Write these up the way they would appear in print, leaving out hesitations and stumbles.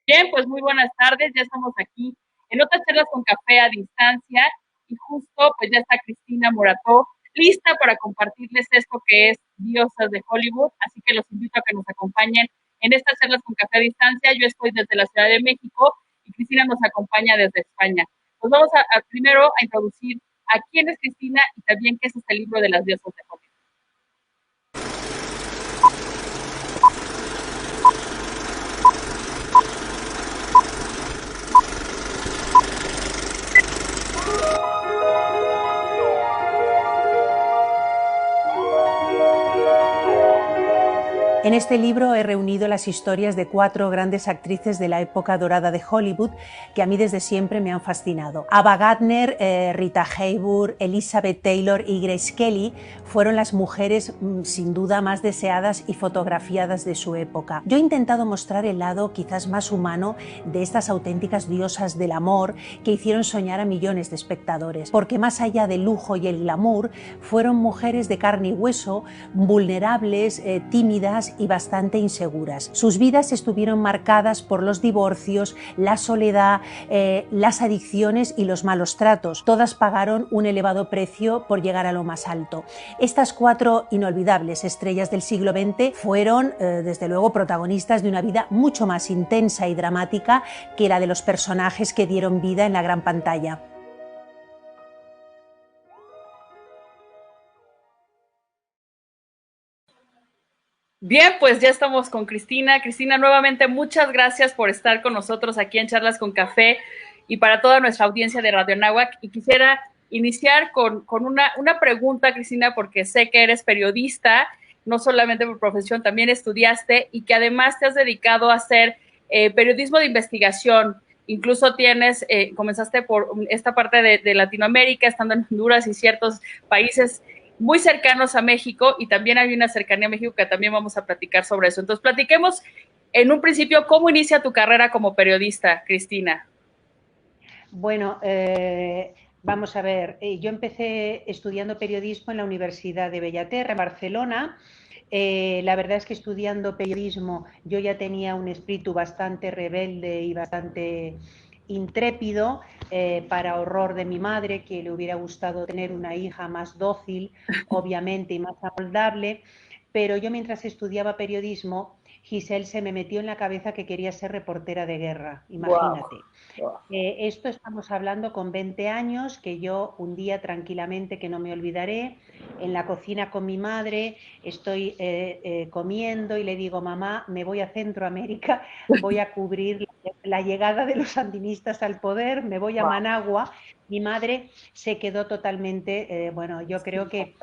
Bien, pues muy buenas tardes, ya estamos aquí en otras charlas con café a distancia y justo pues ya está Cristina Morató lista para compartirles esto que es Diosas de Hollywood, así que los invito a que nos acompañen en estas charlas con café a distancia. Yo estoy desde la Ciudad de México y Cristina nos acompaña desde España. Pues vamos a primero a introducir a quién es Cristina y también qué es este libro de las Diosas de Hollywood. En este libro he reunido las historias de 4 grandes actrices de la época dorada de Hollywood que a mí desde siempre me han fascinado. Ava Gardner, Rita Hayworth, Elizabeth Taylor y Grace Kelly fueron las mujeres sin duda más deseadas y fotografiadas de su época. Yo he intentado mostrar el lado quizás más humano de estas auténticas diosas del amor que hicieron soñar a millones de espectadores, porque más allá del lujo y el glamour, fueron mujeres de carne y hueso, vulnerables, tímidas y bastante inseguras. Sus vidas estuvieron marcadas por los divorcios, la soledad, las adicciones y los malos tratos. Todas pagaron un elevado precio por llegar a lo más alto. Estas 4 inolvidables estrellas del siglo XX fueron, desde luego, protagonistas de una vida mucho más intensa y dramática que la de los personajes que dieron vida en la gran pantalla. Bien, pues ya estamos con Cristina. Cristina, nuevamente muchas gracias por estar con nosotros aquí en Charlas con Café y para toda nuestra audiencia de Radio Anáhuac. Y quisiera iniciar con una pregunta, Cristina, porque sé que eres periodista, no solamente por profesión, también estudiaste y que además te has dedicado a hacer periodismo de investigación. Incluso comenzaste por esta parte de Latinoamérica, estando en Honduras y ciertos países muy cercanos a México, y también hay una cercanía a México que también vamos a platicar sobre eso. Entonces, platiquemos en un principio cómo inicia tu carrera como periodista, Cristina. Bueno, vamos a ver, yo empecé estudiando periodismo en la Universidad de Bellaterra, en Barcelona. La verdad es que estudiando periodismo yo ya tenía un espíritu bastante rebelde y bastante intrépido, para horror de mi madre, que le hubiera gustado tener una hija más dócil, obviamente, y más amoldable. Pero yo, mientras estudiaba periodismo, Giselle, se me metió en la cabeza que quería ser reportera de guerra, Wow. imagínate. Esto estamos hablando con 20 años, que yo un día tranquilamente, que no me olvidaré, en la cocina con mi madre, estoy comiendo y le digo: mamá, me voy a Centroamérica, voy a cubrir la llegada de los sandinistas al poder, me voy a Wow. Managua. Mi madre se quedó totalmente, bueno, yo creo que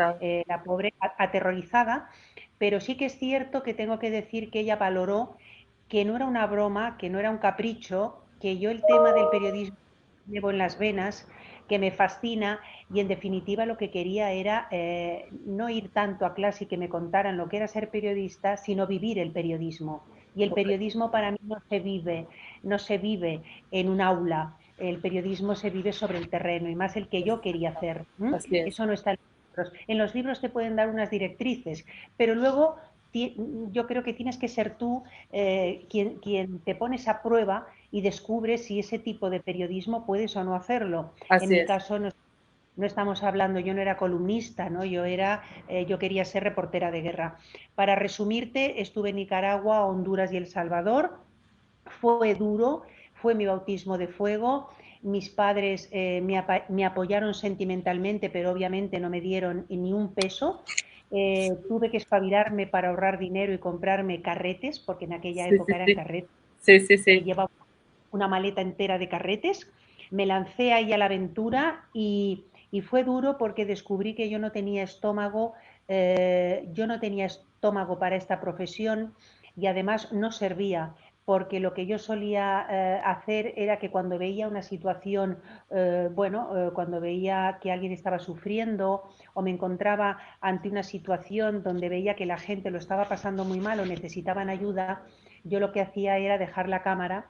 la pobre aterrorizada, pero sí que es cierto que tengo que decir que ella valoró que no era una broma, que no era un capricho, que yo el tema del periodismo llevo en las venas, que me fascina, y en definitiva lo que quería era no ir tanto a clase y que me contaran lo que era ser periodista, sino vivir el periodismo. Y el periodismo para mí no se vive en un aula, el periodismo se vive sobre el terreno, y más el que yo quería hacer. Así es. Eso no está en los libros. En los libros te pueden dar unas directrices, pero luego yo creo que tienes que ser tú quien te pones a prueba y descubres si ese tipo de periodismo puedes o no hacerlo. En Así mi es. caso no estamos hablando, yo no era columnista, ¿no? Yo quería ser reportera de guerra. Para resumirte, estuve en Nicaragua, Honduras y El Salvador. Fue duro, fue mi bautismo de fuego. Mis padres me apoyaron sentimentalmente, pero obviamente no me dieron ni un peso. Tuve que espabilarme para ahorrar dinero y comprarme carretes, porque en aquella Sí, sí, época eran sí. carretes. Sí, sí, sí. Llevaba una maleta entera de carretes. Me lancé ahí a la aventura y fue duro porque descubrí que yo no tenía estómago para esta profesión, y además no servía, porque lo que yo solía hacer era que cuando veía una situación, cuando veía que alguien estaba sufriendo o me encontraba ante una situación donde veía que la gente lo estaba pasando muy mal o necesitaban ayuda, yo lo que hacía era dejar la cámara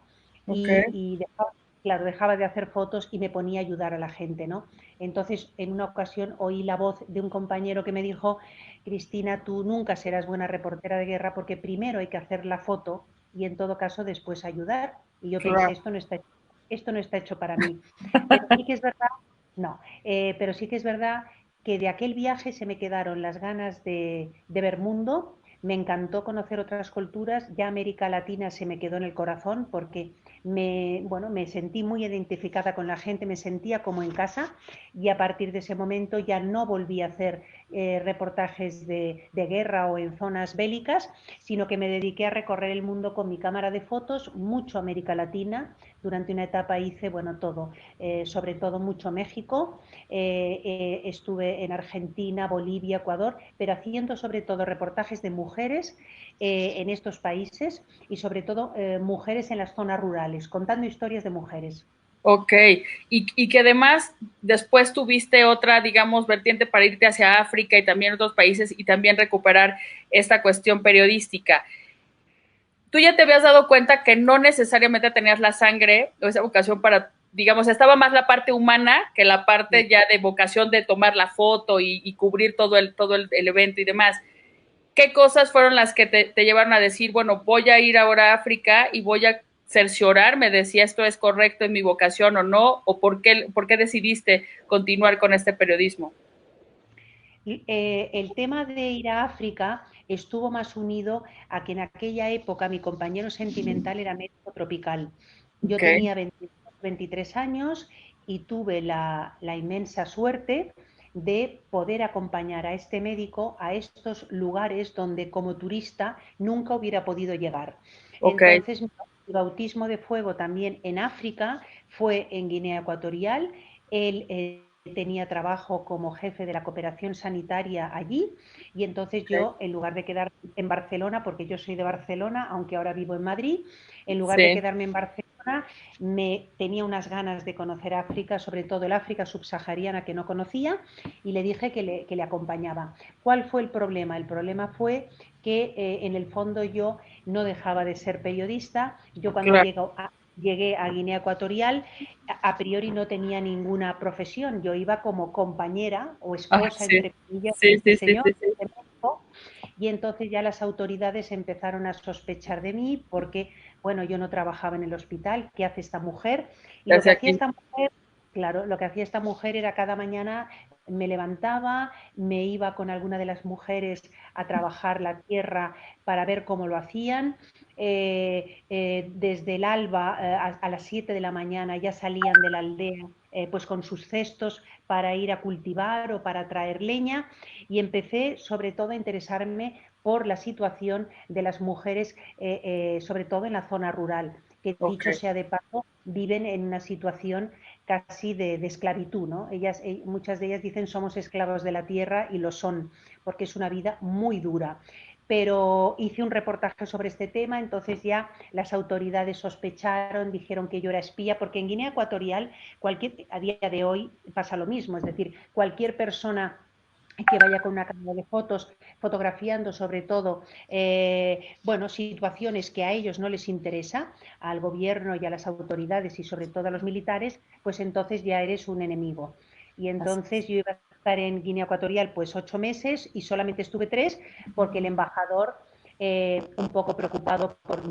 Ok. y dejar claro, dejaba de hacer fotos y me ponía a ayudar a la gente, ¿no? Entonces, en una ocasión oí la voz de un compañero que me dijo, Cristina, tú nunca serás buena reportera de guerra porque primero hay que hacer la foto y en todo caso después ayudar. Y yo pensé, Claro. esto no está hecho para mí. Pero sí que es verdad, no, pero sí que es verdad que de aquel viaje se me quedaron las ganas de ver mundo. Me encantó conocer otras culturas, ya América Latina se me quedó en el corazón porque bueno, me sentí muy identificada con la gente, me sentía como en casa y a partir de ese momento ya no volví a hacer reportajes de guerra o en zonas bélicas, sino que me dediqué a recorrer el mundo con mi cámara de fotos, mucho América Latina. Durante una etapa hice, bueno, todo, sobre todo mucho México, estuve en Argentina, Bolivia, Ecuador, pero haciendo sobre todo reportajes de mujeres en estos países y sobre todo mujeres en las zonas rurales, contando historias de mujeres. Ok, y que además después tuviste otra, digamos, vertiente para irte hacia África y también otros países y también recuperar esta cuestión periodística. Tú ya te habías dado cuenta que no necesariamente tenías la sangre o esa vocación para, digamos, estaba más la parte humana que la parte ya de vocación de tomar la foto y cubrir todo el evento y demás. ¿Qué cosas fueron las que te llevaron a decir, bueno, voy a ir ahora a África y voy a cerciorarme de si esto es correcto en mi vocación o no? ¿O por qué decidiste continuar con este periodismo? El tema de ir a África estuvo más unido a que en aquella época mi compañero sentimental era médico tropical. Yo Ok, tenía 23 años y tuve la inmensa suerte de poder acompañar a este médico a estos lugares donde como turista nunca hubiera podido llegar. ok, Entonces, mi bautismo de fuego también en África fue en Guinea Ecuatorial. Él tenía trabajo como jefe de la cooperación sanitaria allí y entonces ok. yo, en lugar de quedar en Barcelona, porque yo soy de Barcelona, aunque ahora vivo en Madrid, en lugar de Sí, quedarme en Barcelona, me tenía unas ganas de conocer África, sobre todo el África subsahariana que no conocía, y le dije que le acompañaba. ¿Cuál fue el problema? El problema fue que en el fondo yo no dejaba de ser periodista. Yo cuando claro. llegué a Guinea Ecuatorial, a priori no tenía ninguna profesión, yo iba como compañera o Ah, esposa, sí, entre comillas, de sí, este sí, sí, señor, sí, sí. de México, y entonces ya las autoridades empezaron a sospechar de mí porque, bueno, yo no trabajaba en el hospital, ¿qué hace esta mujer? Y lo que Hacia hacía aquí. esta mujer, claro, lo que hacía esta mujer era cada mañana me levantaba, me iba con alguna de las mujeres a trabajar la tierra para ver cómo lo hacían. Desde el alba a las 7 de la mañana ya salían de la aldea pues con sus cestos para ir a cultivar o para traer leña y empecé sobre todo a interesarme por la situación de las mujeres, sobre todo en la zona rural, que Ok, dicho sea de paso, viven en una situación casi de esclavitud, ¿no? Muchas de ellas dicen somos esclavos de la tierra y lo son, porque es una vida muy dura. Pero hice un reportaje sobre este tema, entonces ya las autoridades sospecharon, dijeron que yo era espía, porque en Guinea Ecuatorial a día de hoy pasa lo mismo, es decir, cualquier persona que vaya con una cámara de fotos fotografiando sobre todo bueno, situaciones que a ellos no les interesa, al gobierno y a las autoridades y sobre todo a los militares, pues entonces ya eres un enemigo. Y así entonces es. yo iba a estar en Guinea Ecuatorial pues 8 meses y solamente estuve 3 porque el embajador, un poco preocupado por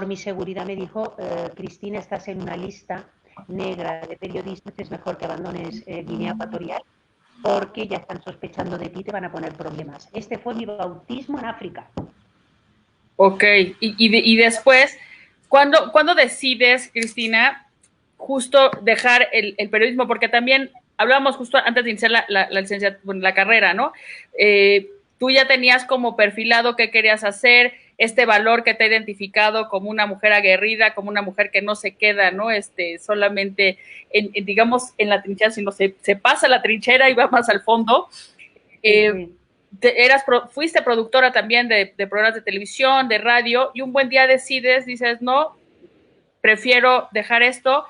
mi seguridad, me dijo, Cristina, estás en una lista negra de periodistas, es mejor que abandones Guinea Ecuatorial porque ya están sospechando de ti, te van a poner problemas. Este fue mi bautismo en África. Ok, y después, ¿cuándo decides, Cristina, justo dejar el periodismo? Porque también hablábamos justo antes de iniciar la carrera, ¿no? Tú ya tenías como perfilado qué querías hacer, este valor que te ha identificado como una mujer aguerrida, como una mujer que no se queda, ¿no? Solamente, digamos, en la trinchera, sino se pasa la trinchera y va más al fondo. Sí, Eh, sí. fuiste productora también de programas de televisión, de radio, y un buen día dices, no, prefiero dejar esto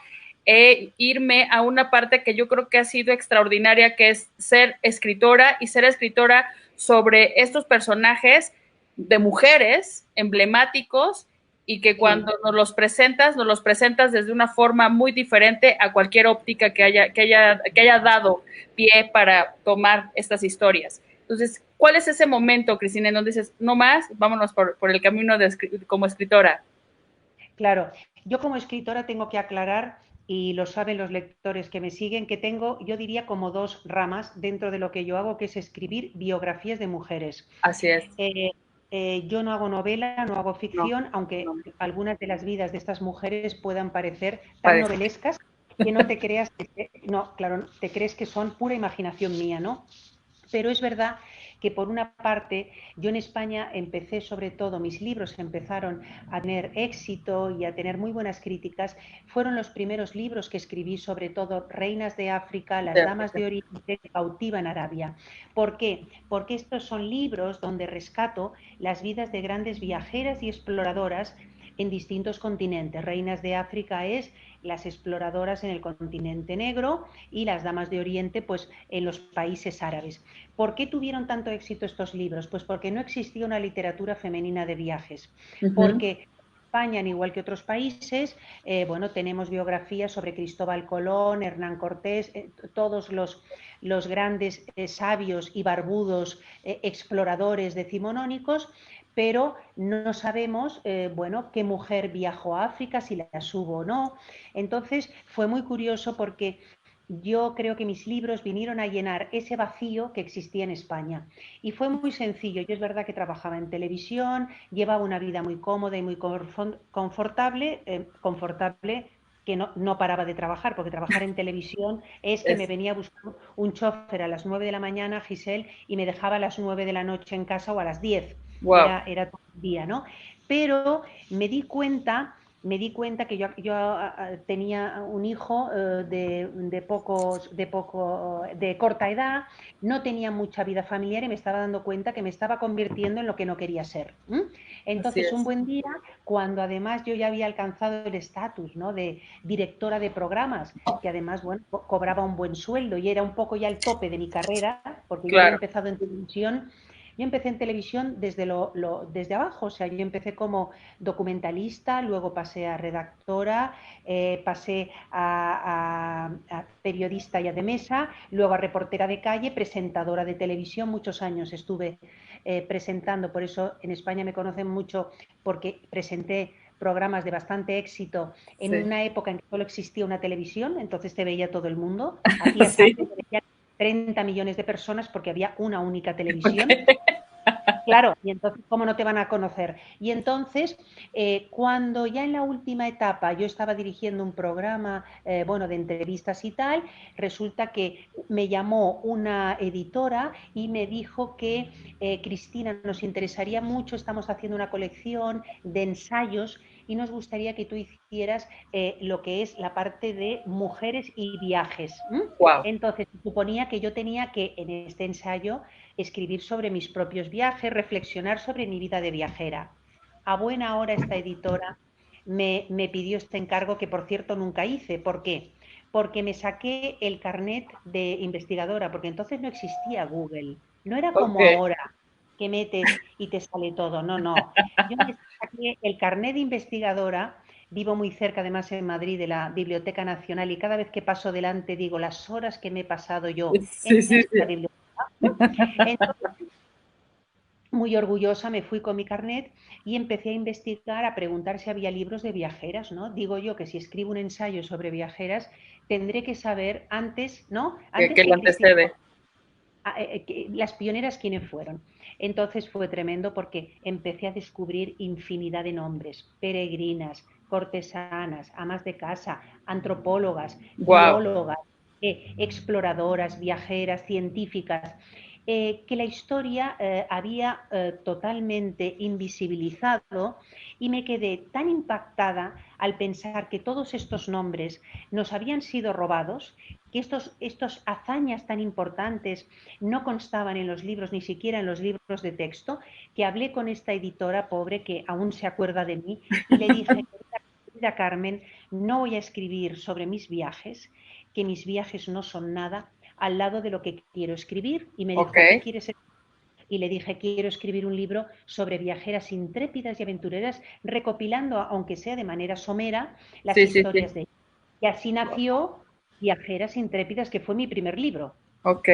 e irme a una parte que yo creo que ha sido extraordinaria, que es ser escritora y ser escritora sobre estos personajes de mujeres emblemáticos y que cuando nos los presentas desde una forma muy diferente a cualquier óptica que haya dado pie para tomar estas historias. Entonces, ¿cuál es ese momento, Cristina, en donde dices, no más, vámonos por el camino como escritora? Claro, yo como escritora tengo que aclarar, y lo saben los lectores que me siguen, que tengo, yo diría, como dos ramas dentro de lo que yo hago, que es escribir biografías de mujeres. Así es. Yo no hago novela, no hago No, ficción, aunque no, algunas de las vidas de estas mujeres puedan parecer tan parece. novelescas que no te creas, no, claro, te crees que son pura imaginación mía, ¿no? Pero es verdad que por una parte yo en España empecé, sobre todo mis libros empezaron a tener éxito y a tener muy buenas críticas, fueron los primeros libros que escribí, sobre todo Reinas de África, Las Damas de Oriente, Cautiva en Arabia. ¿Por qué? Porque estos son libros donde rescato las vidas de grandes viajeras y exploradoras en distintos continentes. Reinas de África es las exploradoras en el continente negro y las damas de Oriente pues en los países árabes. ¿Por qué tuvieron tanto éxito estos libros? Pues porque no existía una literatura femenina de viajes, porque España, al igual que otros países, bueno, tenemos biografías sobre Cristóbal Colón, Hernán Cortés, todos los grandes sabios y barbudos exploradores decimonónicos, pero no sabemos, bueno, qué mujer viajó a África, si las hubo o no. Entonces fue muy curioso porque yo creo que mis libros vinieron a llenar ese vacío que existía en España. Y fue muy sencillo. Yo es verdad que trabajaba en televisión, llevaba una vida muy cómoda y muy confortable, que no paraba de trabajar, porque trabajar en televisión es que me venía a buscar un chofer a las 9 de la mañana, Giselle, y me dejaba a las 9 de la noche en casa o a las 10. Wow. Era todo el día, ¿no? Pero me di cuenta que yo tenía un hijo de corta edad, no tenía mucha vida familiar y me estaba dando cuenta que me estaba convirtiendo en lo que no quería ser. Así Entonces, un es. buen día, cuando además yo ya había alcanzado el estatus, ¿no?, de directora de programas, que además, bueno, cobraba un buen sueldo y era un poco ya el tope de mi carrera, porque yo había Claro. empezado en televisión. Yo empecé en televisión desde abajo, o sea, yo empecé como documentalista, luego pasé a redactora, pasé a periodista ya de mesa, luego a reportera de calle, presentadora de televisión. Muchos años estuve presentando, por eso en España me conocen mucho, porque presenté programas de bastante éxito en Sí. una época en que solo existía una televisión, entonces te veía todo el mundo, hacías Sí. algo, te veían 30 millones de personas porque había una única televisión. Okay. Claro, y entonces, ¿cómo no te van a conocer? Y entonces, cuando ya en la última etapa yo estaba dirigiendo un programa, bueno, de entrevistas y tal, resulta que me llamó una editora y me dijo que, Cristina, nos interesaría mucho, estamos haciendo una colección de ensayos y nos gustaría que tú hicieras lo que es la parte de mujeres y viajes. Wow. Entonces, suponía que yo tenía que, en este ensayo, escribir sobre mis propios viajes, reflexionar sobre mi vida de viajera. A buena hora esta editora me pidió este encargo, que por cierto nunca hice. ¿Por qué? Porque me saqué el carnet de investigadora, porque entonces no existía Google. No era como Okay. ahora, que metes y te sale todo. No, no. Yo me saqué el carnet de investigadora. Vivo muy cerca, además, en Madrid, de la Biblioteca Nacional, y cada vez que paso delante digo las horas que me he pasado yo Sí, en sí, esta sí. biblioteca. Entonces, muy orgullosa, me fui con mi carnet y empecé a investigar, a preguntar si había libros de viajeras, ¿no? Digo yo que si escribo un ensayo sobre viajeras, tendré que saber antes, ¿no? Antes Que lo que Cristina, antecede. las pioneras quiénes fueron. Entonces fue tremendo porque empecé a descubrir infinidad de nombres: peregrinas, cortesanas, amas de casa, antropólogas, Wow. biólogas, exploradoras, viajeras, científicas, que la historia había totalmente invisibilizado, y me quedé tan impactada al pensar que todos estos nombres nos habían sido robados, que estos hazañas tan importantes no constaban en los libros, ni siquiera en los libros de texto, que hablé con esta editora pobre que aún se acuerda de mí y le dije: mira, Carmen, no voy a escribir sobre mis viajes, que mis viajes no son nada al lado de lo que quiero escribir. Y me dijo: ¿qué Okay. quieres escribir? y le dije, quiero escribir un libro sobre viajeras intrépidas y aventureras, recopilando, aunque sea de manera somera, las Sí, sí, sí. historias de ellas. Y así nació Viajeras Intrépidas, que fue mi primer libro. Ok.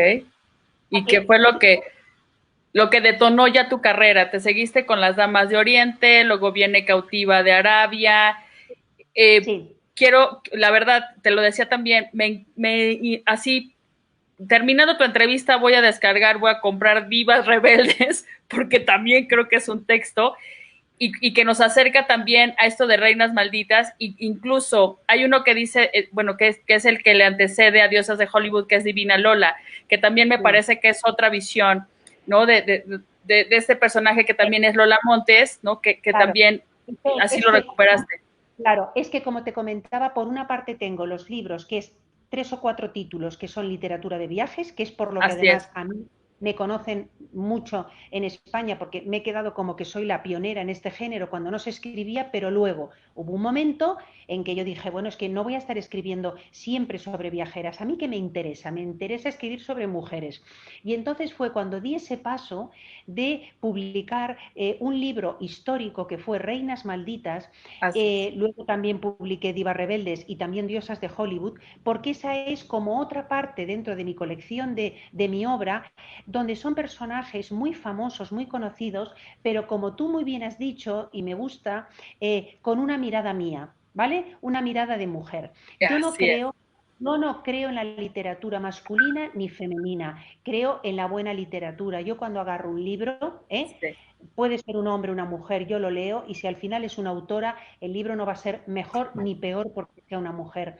¿Y qué fue lo que detonó ya tu carrera? Te seguiste con Las Damas de Oriente, luego viene Cautiva de Arabia. Sí. Quiero, la verdad, te lo decía también, así, terminando tu entrevista voy a descargar, voy a comprar Divas Rebeldes, porque también creo que es un texto, y que nos acerca también a esto de Reinas Malditas, e incluso hay uno que dice, bueno, que es el que le antecede a Diosas de Hollywood, que es Divina Lola, que también me parece que es otra visión, ¿no? De este personaje que también es Lola Montes, ¿no? Que Claro. también así lo recuperaste. Claro, es que como te comentaba, por una parte tengo los libros, que es 3 o 4 títulos que son literatura de viajes, que es por lo que Así es. además a mí me conocen mucho en España, porque me he quedado como que soy la pionera en este género cuando no se escribía, pero luego hubo un momento en que yo dije, bueno, es que no voy a estar escribiendo siempre sobre viajeras, a mí que me interesa escribir sobre mujeres. Y entonces fue cuando di ese paso de publicar un libro histórico que fue Reinas Malditas. Así es. Luego también publiqué Divas Rebeldes y también Diosas de Hollywood, porque esa es como otra parte dentro de mi colección de mi obra, donde son personajes muy famosos, muy conocidos, pero como tú muy bien has dicho, y me gusta, con una mirada mía, ¿vale? Una mirada de mujer. Yo no Así es. creo... No creo en la literatura masculina ni femenina, creo en la buena literatura. Yo cuando agarro un libro, Sí. puede ser un hombre, una mujer, yo lo leo y si al final es una autora, el libro no va a ser mejor ni peor porque sea una mujer.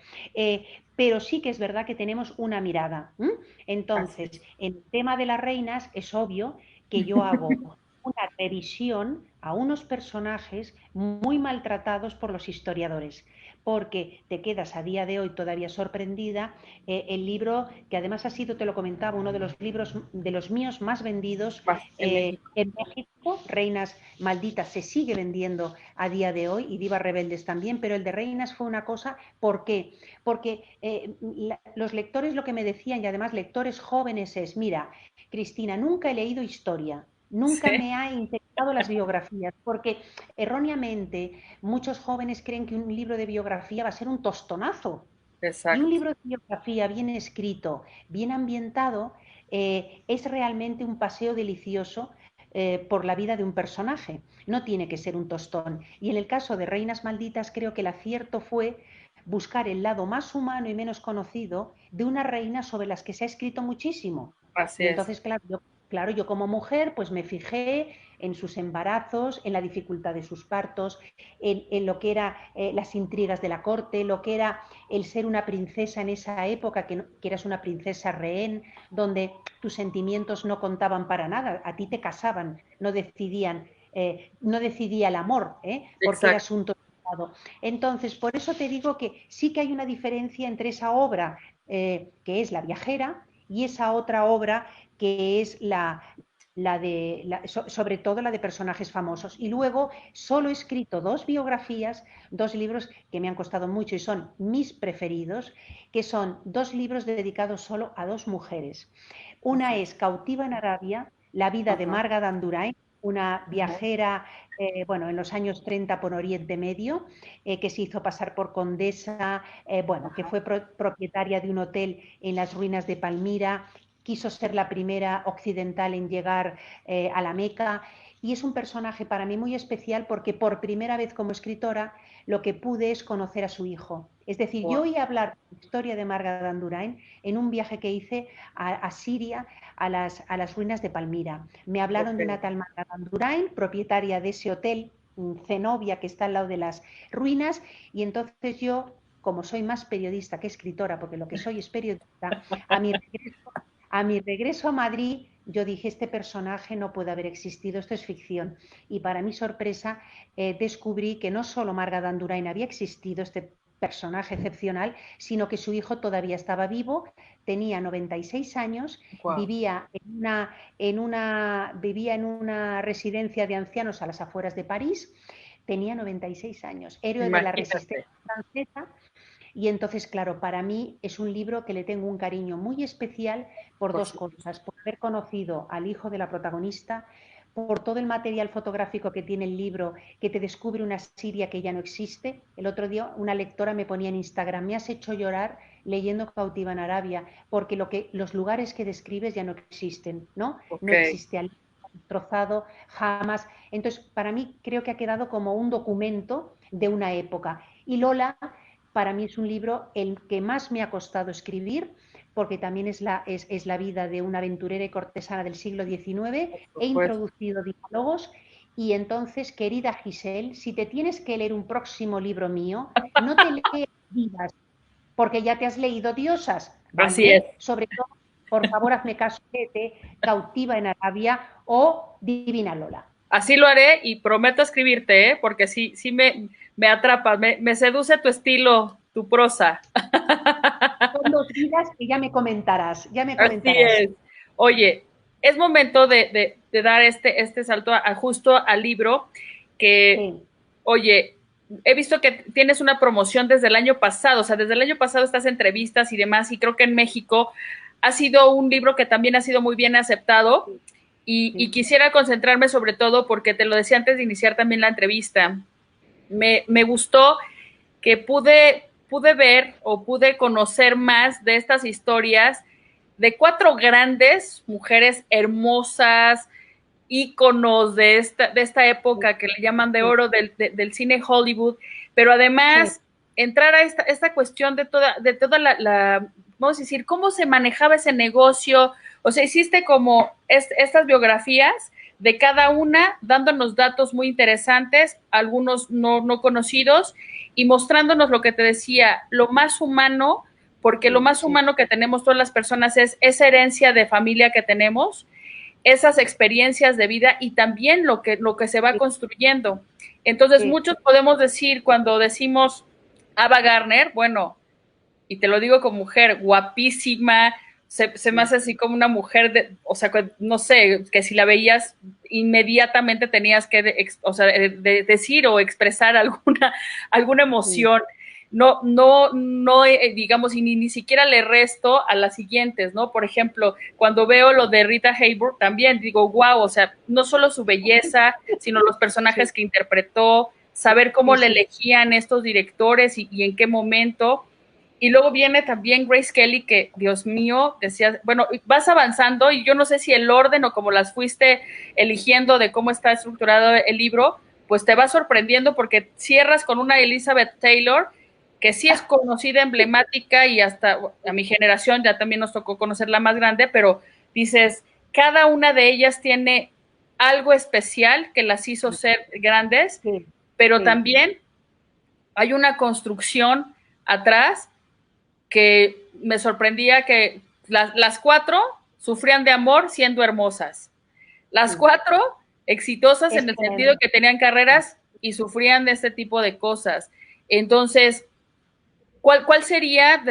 Pero sí que es verdad que tenemos una mirada. Así Entonces, es. en el tema de las reinas es obvio que yo hago una revisión a unos personajes muy maltratados por los historiadores, porque te quedas a día de hoy todavía sorprendida. El libro, que además ha sido, te lo comentaba, uno de los libros de los míos más vendidos En México. en México, Reinas Malditas se sigue vendiendo a día de hoy y Divas Rebeldes también, pero el de Reinas fue una cosa, ¿por qué? Porque los lectores lo que me decían, y además lectores jóvenes, es, mira, Cristina, nunca he leído historia, nunca Sí, me ha interesado las biografías, porque erróneamente muchos jóvenes creen que un libro de biografía va a ser un tostonazo. Y un exacto. libro de biografía bien escrito, bien ambientado, es realmente un paseo delicioso por la vida de un personaje. No tiene que ser un tostón. Y en el caso de Reinas Malditas, creo que el acierto fue buscar el lado más humano y menos conocido de una reina sobre las que se ha escrito muchísimo. Así Y es. entonces, claro, yo como mujer, pues me fijé en sus embarazos, en la dificultad de sus partos, en lo que eran las intrigas de la corte, lo que era el ser una princesa en esa época, que eras una princesa rehén, donde tus sentimientos no contaban para nada, a ti te casaban, no decidía el amor, porque era Exacto. asunto de Estado. Entonces, por eso te digo que sí que hay una diferencia entre esa obra que es La viajera y esa otra obra que es sobre todo la de personajes famosos. Y luego solo he escrito 2 biografías, 2 libros que me han costado mucho y son mis preferidos, que son 2 libros dedicados solo a 2 mujeres. Una Así es. es Cautiva en Arabia, la vida de Ajá. Marga Dandurain, una Ajá. viajera, bueno, en los años 30 por Oriente Medio, que se hizo pasar por condesa, bueno, que Ajá. fue propietaria de un hotel en las ruinas de Palmira, quiso ser la primera occidental en llegar a la Meca y es un personaje para mí muy especial porque por primera vez como escritora lo que pude es conocer a su hijo. Es decir, yo Wow. oí hablar de la historia de Marga Dandurain en un viaje que hice a Siria, a las ruinas de Palmira. Me hablaron de Ok. una tal Marga Dandurain, propietaria de ese hotel Zenobia que está al lado de las ruinas y entonces yo, como soy más periodista que escritora, porque lo que soy es periodista, a mi regreso a Madrid, yo dije, este personaje no puede haber existido, esto es ficción. Y para mi sorpresa, descubrí que no solo Marga Dandurain había existido, este personaje excepcional, sino que su hijo todavía estaba vivo, tenía 96 años, Wow. vivía en una residencia de ancianos a las afueras de París, tenía 96 años, héroe de la Imagínate. resistencia francesa Y entonces, claro, para mí es un libro que le tengo un cariño muy especial por Por dos supuesto. cosas. Por haber conocido al hijo de la protagonista, por todo el material fotográfico que tiene el libro, que te descubre una Siria que ya no existe. El otro día una lectora me ponía en Instagram, me has hecho llorar leyendo Cautiva en Arabia, porque los lugares que describes ya no existen, ¿no? Ok. No existe al destrozado jamás. Entonces, para mí creo que ha quedado como un documento de una época. Y Lola, para mí es un libro el que más me ha costado escribir, porque también es la vida de una aventurera y cortesana del siglo XIX. Por He supuesto. introducido diálogos y entonces, querida Giselle, si te tienes que leer un próximo libro mío, no te leas Vidas, porque ya te has leído Diosas, Así es. ¿vale? Sobre todo, por favor, hazme caso que te Cautiva en Arabia o Divina Lola. Así lo haré y prometo escribirte, ¿eh? Porque sí, me atrapa, me seduce tu estilo, tu prosa. Son dos vidas que ya me comentarás, ya me Así comentarás. es. Oye, es momento de dar este salto justo al libro que, Sí, oye, he visto que tienes una promoción desde el año pasado, o sea, desde el año pasado estás en entrevistas y demás, y creo que en México ha sido un libro que también ha sido muy bien aceptado y sí, quisiera concentrarme sobre todo porque te lo decía antes de iniciar también la entrevista. Me gustó que pude ver o pude conocer más de estas historias de cuatro grandes mujeres hermosas, íconos de esta época que le llaman de sí, oro del cine Hollywood, pero sí, además entrar a esta cuestión de toda vamos a decir, cómo se manejaba ese negocio. O sea, hiciste como estas biografías de cada una, dándonos datos muy interesantes, algunos no conocidos, y mostrándonos lo que te decía, lo más humano, porque lo sí, más sí, humano que tenemos todas las personas es esa herencia de familia que tenemos, esas experiencias de vida y también lo que se va sí, construyendo. Entonces, sí, muchos podemos decir, cuando decimos Ava Gardner, bueno, y te lo digo como mujer, guapísima, se me sí, hace así como una mujer, o sea, no sé, que si la veías, inmediatamente tenías que, o sea, decir o expresar alguna sí, emoción. No, digamos, y ni siquiera le resto a las siguientes, ¿no? Por ejemplo, cuando veo lo de Rita Hayworth, también digo, wow, o sea, no solo su belleza, sino los personajes sí, que interpretó, saber cómo sí, le sí, elegían estos directores y en qué momento. Y luego viene también Grace Kelly, que, Dios mío, decías, bueno, vas avanzando y yo no sé si el orden o como las fuiste eligiendo de cómo está estructurado el libro, pues te va sorprendiendo porque cierras con una Elizabeth Taylor, que sí es conocida, emblemática y hasta a mi generación ya también nos tocó conocer la más grande, pero dices, cada una de ellas tiene algo especial que las hizo ser grandes, sí, pero sí, también hay una construcción atrás que me sorprendía que las cuatro sufrían de amor siendo hermosas. Las sí. cuatro exitosas Es en el sentido tremendo. que tenían carreras y sufrían de este tipo de cosas. Entonces, ¿cuál sería,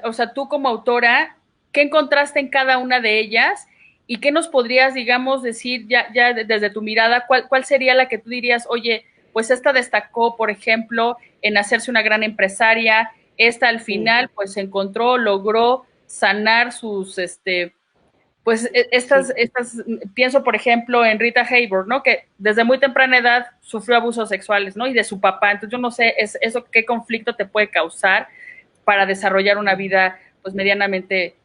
o sea, tú como autora, qué encontraste en cada una de ellas y qué nos podrías, digamos, decir ya desde tu mirada, cuál sería la que tú dirías, oye, pues esta destacó, por ejemplo, en hacerse una gran empresaria, esta al Sí, final, pues encontró, logró sanar sus, pues sí, pienso por ejemplo en Rita Hayworth, ¿no? Que desde muy temprana edad sufrió abusos sexuales, ¿no? Y de su papá. Entonces yo no sé eso qué conflicto te puede causar para desarrollar una vida pues medianamente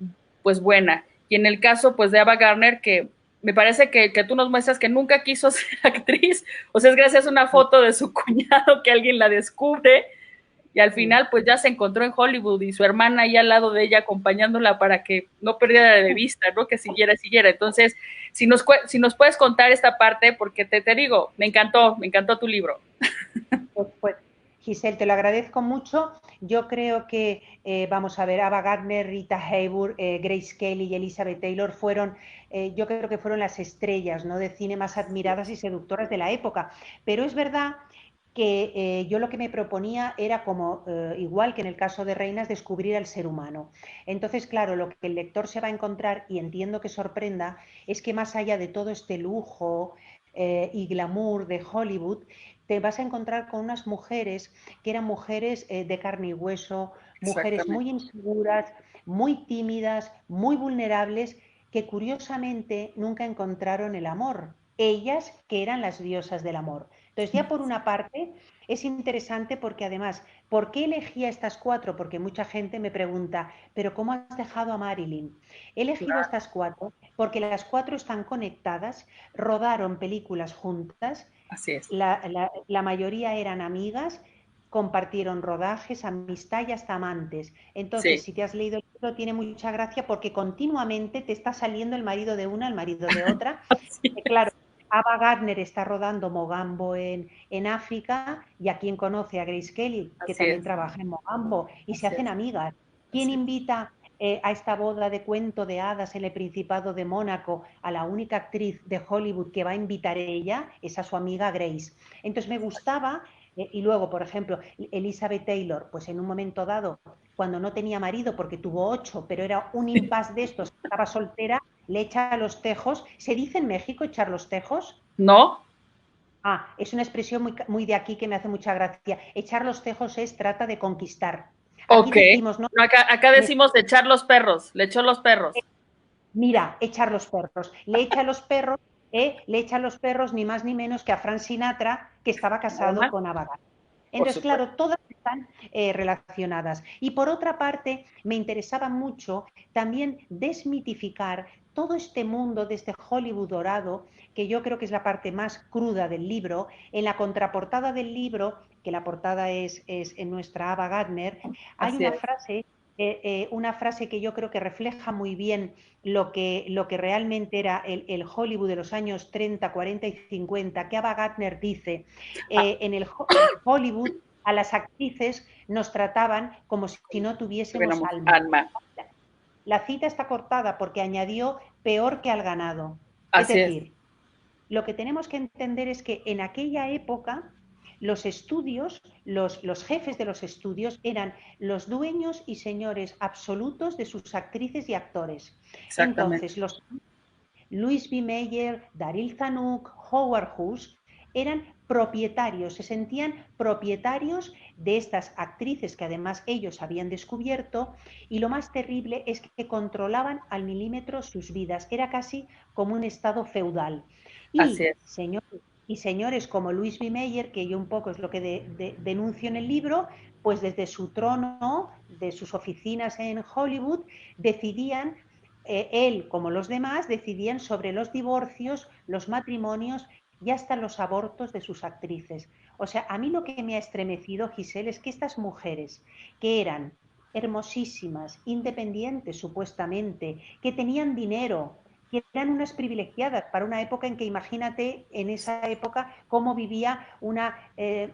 pues buena. Y en el caso pues de Ava Gardner, que me parece que tú nos muestras que nunca quiso ser actriz, o sea, es gracias a una sí, foto de su cuñado que alguien la descubre y al sí. final pues ya se encontró en Hollywood y su hermana ahí al lado de ella acompañándola para que no perdiera de vista, ¿no? Que siguiera. Entonces, si nos puedes contar esta parte, porque te digo, me encantó tu libro. Pues, Giselle, te lo agradezco mucho. Yo creo que, vamos a ver, Ava Gardner, Rita Hayworth, Grace Kelly y Elizabeth Taylor fueron, yo creo que fueron las estrellas, ¿no?, de cine más admiradas y seductoras de la época. Pero es verdad que yo lo que me proponía era como, igual que en el caso de Reinas, descubrir al ser humano. Entonces, claro, lo que el lector se va a encontrar, y entiendo que sorprenda, es que más allá de todo este lujo y glamour de Hollywood, te vas a encontrar con unas mujeres que eran mujeres de carne y hueso, mujeres muy inseguras, muy tímidas, muy vulnerables, que curiosamente nunca encontraron el amor. Ellas que eran las diosas del amor. Entonces ya por una parte es interesante porque además, ¿por qué elegí a estas cuatro? Porque mucha gente me pregunta, ¿pero cómo has dejado a Marilyn? He elegido a estas cuatro porque las cuatro están conectadas, rodaron películas juntas, Así es. la mayoría eran amigas, compartieron rodajes, amistad y hasta amantes. Entonces, Sí. si te has leído el libro, tiene mucha gracia porque continuamente te está saliendo el marido de una, el marido de otra. Así es. Claro, Ava Gardner está rodando Mogambo en África, y a quien conoce a Grace Kelly, que Así también es. trabaja en Mogambo, y se Así hacen es. amigas. ¿Quién Así es. invita a esta boda de cuento de hadas en el Principado de Mónaco a la única actriz de Hollywood que va a invitar ella? Es a su amiga Grace. Entonces me gustaba, y luego, por ejemplo, Elizabeth Taylor, pues en un momento dado, cuando no tenía marido, porque tuvo 8, pero era un impasse de estos, estaba soltera, le echa a los tejos. ¿Se dice en México echar los tejos? ¿No? Ah, es una expresión muy de aquí que me hace mucha gracia. Echar los tejos es trata de conquistar. Aquí Ok. decimos, ¿no? No, acá Me, decimos echar los perros, le echó los perros. mira, echar los perros. Le echa los perros ni más ni menos que a Frank Sinatra, que estaba casado Ajá, con Ava Gardner. por Entonces, supuesto. claro, todas están relacionadas. Y por otra parte, me interesaba mucho también desmitificar todo este mundo de este Hollywood dorado, que yo creo que es la parte más cruda del libro. En la contraportada del libro, que la portada es en nuestra Ava Gardner, hay Así es. una frase que yo creo que refleja muy bien lo que realmente era el Hollywood de los años 30, 40 y 50, que Ava Gardner dice, Ah, en el Hollywood a las actrices nos trataban como si no tuviésemos tuviéramos alma. alma. La cita está cortada porque añadió peor que al ganado. Es Así es. decir, lo que tenemos que entender es que en aquella época los estudios, los jefes de los estudios eran los dueños y señores absolutos de sus actrices y actores. Exactamente. Entonces, los Louis B. Mayer, Daryl Zanuck, Howard Hughes eran propietarios, se sentían propietarios de estas actrices que además ellos habían descubierto, y lo más terrible es que controlaban al milímetro sus vidas, era casi como un estado feudal. Así Y es. señores como Louis B. Mayer, que yo un poco es lo que denuncio en el libro, pues desde su trono, de sus oficinas en Hollywood, decidían, él como los demás, decidían sobre los divorcios, los matrimonios y hasta los abortos de sus actrices. O sea, a mí lo que me ha estremecido, Giselle, es que estas mujeres que eran hermosísimas, independientes supuestamente, que tenían dinero, que eran unas privilegiadas para una época en que, imagínate, en esa época, cómo vivía una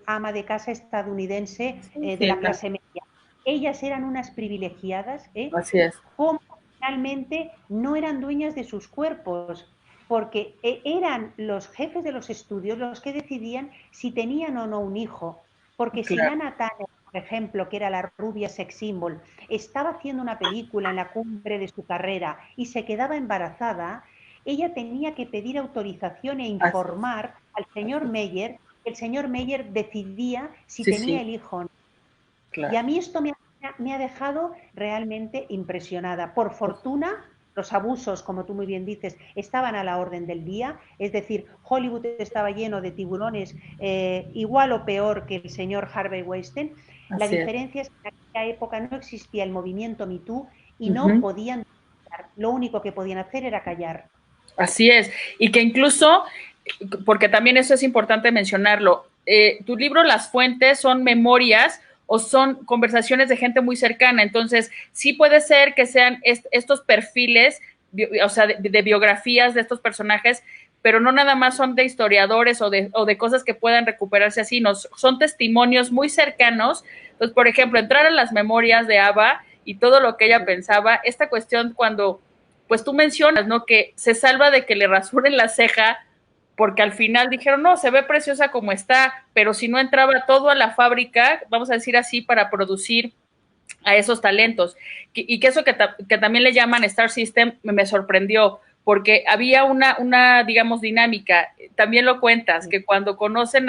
ama de casa estadounidense de Sí, la no. clase media. Ellas eran unas privilegiadas, Así es. cómo finalmente no eran dueñas de sus cuerpos, porque eran los jefes de los estudios los que decidían si tenían o no un hijo. Porque si Claro. Lana Turner, por ejemplo, que era la rubia sex symbol, estaba haciendo una película en la cumbre de su carrera y se quedaba embarazada, ella tenía que pedir autorización e Así es. informar al señor Así es. Meyer. El señor Meyer decidía si Sí, tenía sí, el hijo o no. Y claro. a mí esto me ha dejado realmente impresionada. Por fortuna, los abusos, como tú muy bien dices, estaban a la orden del día. Es decir, Hollywood estaba lleno de tiburones, igual o peor que el señor Harvey Weinstein. La Así es. diferencia es que en aquella época no existía el movimiento Me Too y no Ujú. podían, lo único que podían hacer era callar. Así es. Y que incluso, porque también eso es importante mencionarlo, tu libro, las fuentes son memorias o son conversaciones de gente muy cercana. Entonces, sí puede ser que sean estos perfiles, o sea, de biografías de estos personajes, pero no nada más son de historiadores o de cosas que puedan recuperarse así, no, son testimonios muy cercanos. Entonces, por ejemplo, entrar a las memorias de Ava y todo lo que ella pensaba, esta cuestión cuando pues tú mencionas, ¿no? Que se salva de que le rasuren la ceja, porque al final dijeron, no, se ve preciosa como está, pero si no entraba todo a la fábrica, vamos a decir así, para producir a esos talentos. Y que eso que también le llaman Star System me sorprendió, porque había una, digamos, dinámica. También lo cuentas, que cuando conocen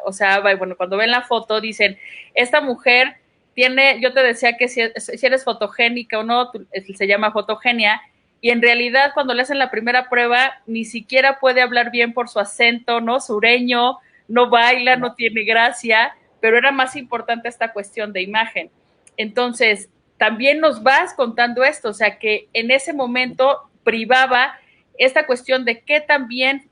o sea, bueno, cuando ven la foto dicen, esta mujer yo te decía que si eres fotogénica o no, se llama fotogenia, y en realidad cuando le hacen la primera prueba, ni siquiera puede hablar bien por su acento, ¿no? Sureño, no baila, no tiene gracia, pero era más importante esta cuestión de imagen. Entonces, también nos vas contando esto, o sea, que en ese momento privaba esta cuestión de qué también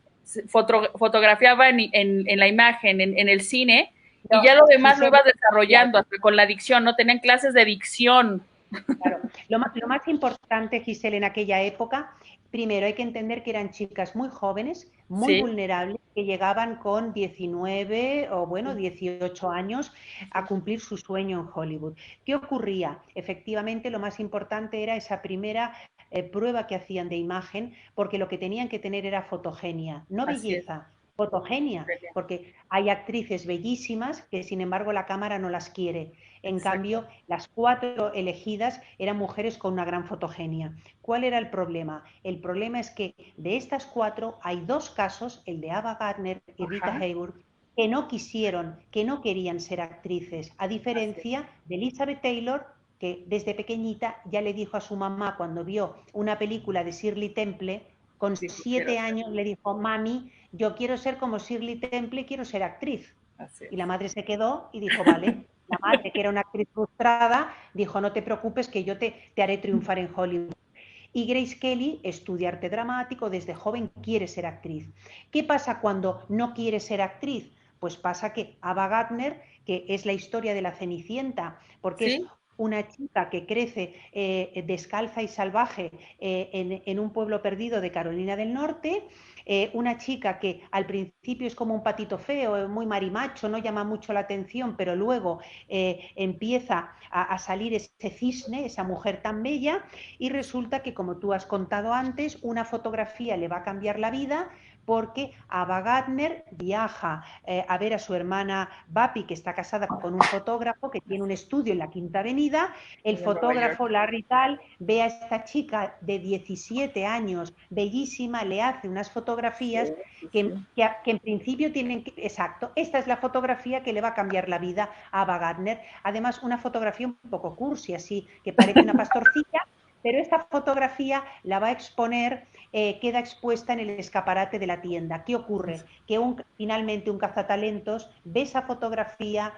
fotografiaba en la imagen, en el cine, y ya lo demás lo ibas desarrollando, hasta con la dicción, ¿no? Tenían clases de dicción. Claro, lo más importante, Giselle, en aquella época, primero hay que entender que eran chicas muy jóvenes, muy vulnerables, que llegaban con 19 o bueno, 18 años a cumplir su sueño en Hollywood. ¿Qué ocurría? Efectivamente, lo más importante era esa primera prueba que hacían de imagen, porque lo que tenían que tener era fotogenia, no belleza. Fotogenia, porque hay actrices bellísimas que sin embargo la cámara no las quiere. En cambio, las 4 elegidas eran mujeres con una gran fotogenia. ¿Cuál era el problema? El problema es que de estas 4 hay 2 casos, el de Ava Gardner y Rita Hayworth, que no quisieron, que no querían ser actrices, a diferencia de Elizabeth Taylor, que desde pequeñita ya le dijo a su mamá cuando vio una película de Shirley Temple, con 7 años le dijo, mami, yo quiero ser como Shirley Temple, quiero ser actriz. Y la madre se quedó y dijo, vale. La madre, que era una actriz frustrada, dijo, no te preocupes que yo te haré triunfar en Hollywood. Y Grace Kelly estudia arte dramático, desde joven quiere ser actriz. ¿Qué pasa cuando no quiere ser actriz? Pues pasa que Ava Gardner, que es la historia de la Cenicienta, porque es una chica que crece descalza y salvaje en un pueblo perdido de Carolina del Norte, una chica que al principio es como un patito feo, muy marimacho, no llama mucho la atención, pero luego empieza a salir ese cisne, esa mujer tan bella, y resulta que, como tú has contado antes, una fotografía le va a cambiar la vida, porque Ava Gardner viaja a ver a su hermana Bapi, que está casada con un fotógrafo que tiene un estudio en la Quinta Avenida. El fotógrafo Larry Tal ve a esta chica de 17 años, bellísima, le hace unas fotografías que en principio tienen que... Exacto, esta es la fotografía que le va a cambiar la vida a Ava Gardner. Además, una fotografía un poco cursi, así, que parece una pastorcilla, pero esta fotografía la va a exponer, queda expuesta en el escaparate de la tienda. ¿Qué ocurre? Que finalmente un cazatalentos ve esa fotografía,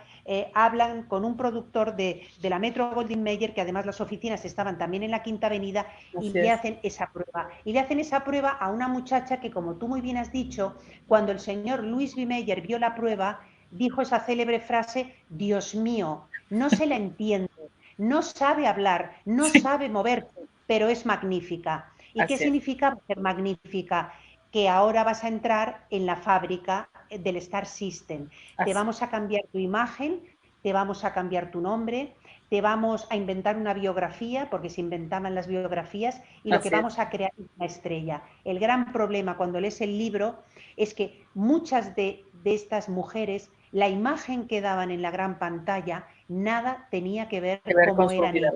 hablan con un productor de la Metro Goldwyn Mayer, que además las oficinas estaban también en la Quinta Avenida, y le hacen esa prueba. Y le hacen esa prueba a una muchacha que, como tú muy bien has dicho, cuando el señor Louis B. Mayer vio la prueba, dijo esa célebre frase, Dios mío, no se la entiende. No sabe hablar, no sabe moverse, pero es magnífica. ¿Y qué significa ser magnífica? Que ahora vas a entrar en la fábrica del Star System. Te vamos a cambiar tu imagen, te vamos a cambiar tu nombre, te vamos a inventar una biografía, porque se inventaban las biografías, y lo que vamos a crear es una estrella. El gran problema cuando lees el libro es que muchas de estas mujeres, la imagen que daban en la gran pantalla, nada tenía que ver cómo eran ellas.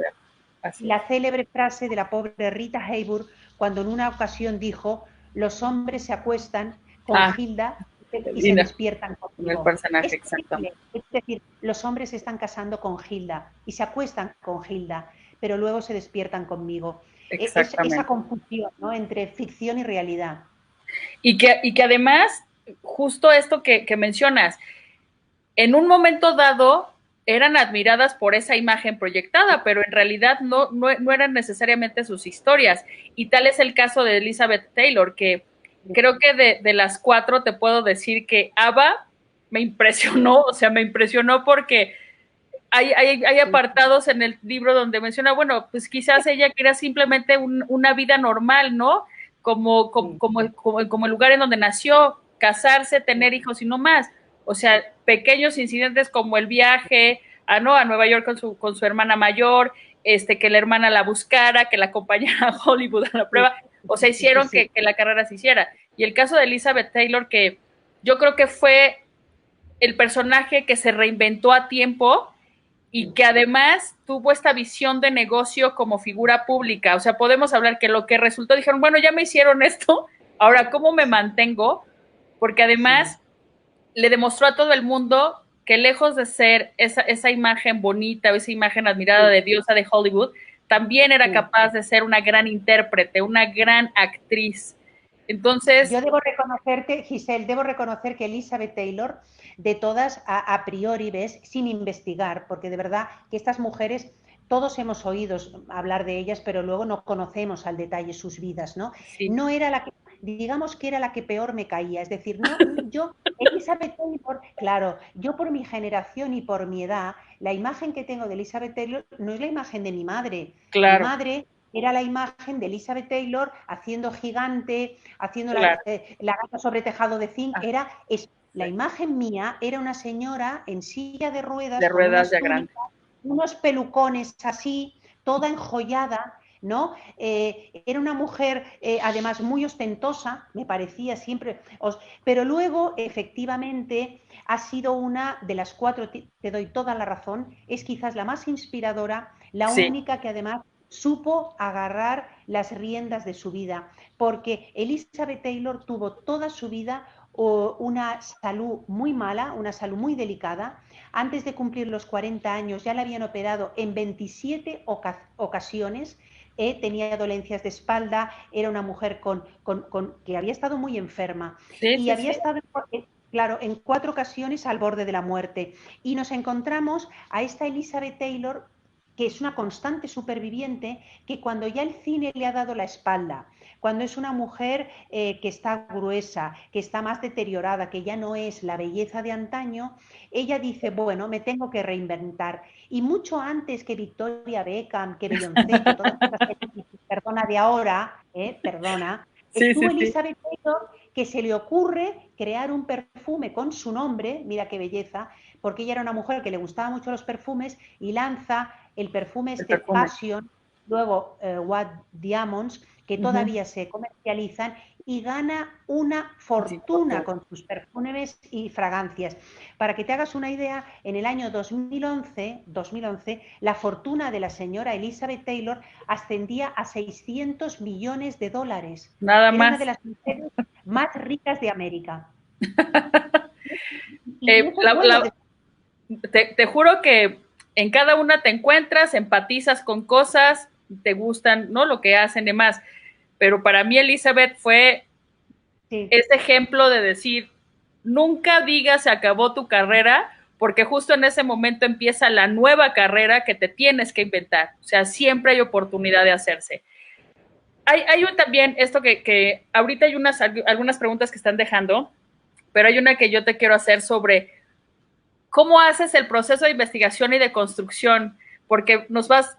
La célebre frase de la pobre Rita Hayworth, cuando en una ocasión dijo, los hombres se acuestan con Hilda y se despiertan conmigo. El personaje, exactamente. Es decir, los hombres se están casando con Hilda y se acuestan con Hilda, pero luego se despiertan conmigo. Esa confusión, ¿no?, entre ficción y realidad. Y que además, justo esto que mencionas, en un momento dado eran admiradas por esa imagen proyectada, pero en realidad no eran necesariamente sus historias. Y tal es el caso de Elizabeth Taylor, que creo que de las 4 te puedo decir que Ava me impresionó, o sea, me impresionó porque hay apartados en el libro donde menciona, bueno, pues quizás ella quería simplemente una vida normal, ¿no? Como el lugar en donde nació, casarse, tener hijos y no más. O sea, pequeños incidentes como el viaje a Nueva York con su hermana mayor, que la hermana la buscara, que la acompañara a Hollywood a la prueba, o sea, hicieron que la carrera se hiciera. Y el caso de Elizabeth Taylor, que yo creo que fue el personaje que se reinventó a tiempo y que además tuvo esta visión de negocio como figura pública. O sea, podemos hablar que lo que resultó, dijeron, bueno, ya me hicieron esto, ahora, ¿cómo me mantengo? Porque además le demostró a todo el mundo que lejos de ser esa imagen bonita o esa imagen admirada de diosa de Hollywood, también era capaz de ser una gran intérprete, una gran actriz. Entonces... Yo debo reconocerte, Giselle, debo reconocer que Elizabeth Taylor, de todas, a priori, ves, sin investigar, porque de verdad que estas mujeres, todos hemos oído hablar de ellas, pero luego no conocemos al detalle sus vidas, ¿no? Sí. No era la que, digamos que era la que peor me caía, es decir, no, yo, Elizabeth Taylor, claro, yo por mi generación y por mi edad, la imagen que tengo de Elizabeth Taylor no es la imagen de mi madre. Claro. Mi madre era la imagen de Elizabeth Taylor haciendo gigante, haciendo claro. la gata sobre tejado de zinc, la imagen mía era una señora en silla de ruedas con unas túnicas, unos pelucones así, toda enjollada, ¿no? Era una mujer, además, muy ostentosa, me parecía siempre, pero luego, efectivamente, ha sido una de las cuatro, te doy toda la razón, es quizás la más inspiradora, la única que además supo agarrar las riendas de su vida, porque Elizabeth Taylor tuvo toda su vida una salud muy mala, una salud muy delicada. Antes de cumplir los 40 años ya la habían operado en 27 ocasiones. Tenía dolencias de espalda, era una mujer que había estado muy enferma y había estado, claro, en 4 ocasiones al borde de la muerte. Y nos encontramos a esta Elizabeth Taylor, que es una constante superviviente, que cuando ya el cine le ha dado la espalda, cuando es una mujer que está gruesa, que está más deteriorada, que ya no es la belleza de antaño, ella dice, bueno, me tengo que reinventar. Y mucho antes que Victoria Beckham, que Beyoncé, que todas estas perdona de ahora, perdona, estuvo Elizabeth Taylor, que se le ocurre crear un perfume con su nombre, mira qué belleza, porque ella era una mujer que le gustaban mucho los perfumes y lanza el perfume Passion, luego What Diamonds, que todavía se comercializan, y gana una fortuna con sus perfumes y fragancias. Para que te hagas una idea, en el año 2011 la fortuna de la señora Elizabeth Taylor ascendía a $600 millones. Nada Era más. una de las mujeres más ricas de América. Te juro que en cada una te encuentras, empatizas con cosas, te gustan, ¿no? Lo que hacen y demás. Pero para mí Elizabeth fue ese ejemplo de decir, nunca digas se acabó tu carrera, porque justo en ese momento empieza la nueva carrera que te tienes que inventar. O sea, siempre hay oportunidad de hacerse. Hay también esto que ahorita hay algunas preguntas que están dejando, pero hay una que yo te quiero hacer sobre cómo haces el proceso de investigación y de construcción, porque nos vas